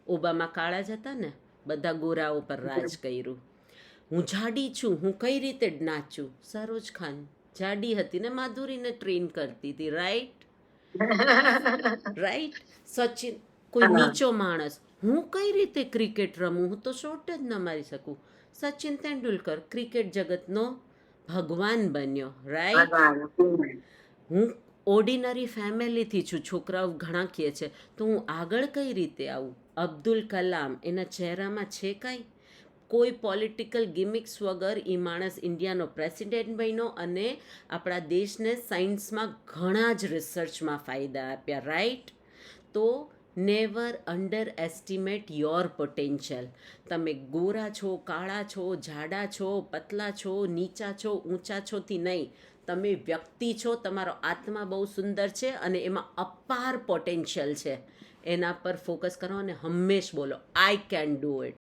Obama કાળા જ હતા ને, બધા ગોરાઓ પર રાજ કર્યું. હું જાડી છું, હું કઈ રીતે નાચું? સરોજ ખાન જાડી હતી ને માધુરીને ટ્રેન કરતી હતી, રાઈટ? રાઈટ. સચિન કોઈ નીચો માણસ, હું કઈ રીતે ક્રિકેટ રમું? હું તો શોટ જ ન મારી શકું. સચિન તેંડુલકર ક્રિકેટ જગતનો ભગવાન બન્યો, રાઈટ? હું ઓર્ડિનરી ફેમિલીથી છું, છોકરાઓ ઘણા કહે છે તો હું આગળ કઈ રીતે આવું? અબ્દુલ કલામ, એના ચહેરામાં છે કાંઈ? કોઈ પોલિટિકલ ગિમિક્સ વગર એ માણસ ઇન્ડિયાનો પ્રેસિડેન્ટ બન્યો અને આપણા દેશને સાયન્સમાં ઘણા જ રિસર્ચમાં ફાયદા આપ્યા, રાઈટ? તો never under estimate your potential. તમે ગોરા છો, કાળા છો, જાડા છો, પતલા છો, નીચા છો, ઊંચા છોથી નહીં, તમે વ્યક્તિ છો, તમારો આત્મા બહુ સુંદર છે અને એમાં અપાર પોટેન્શિયલ છે. એના પર ફોકસ કરો અને હંમેશ બોલો આઈ કેન ડૂ ઇટ.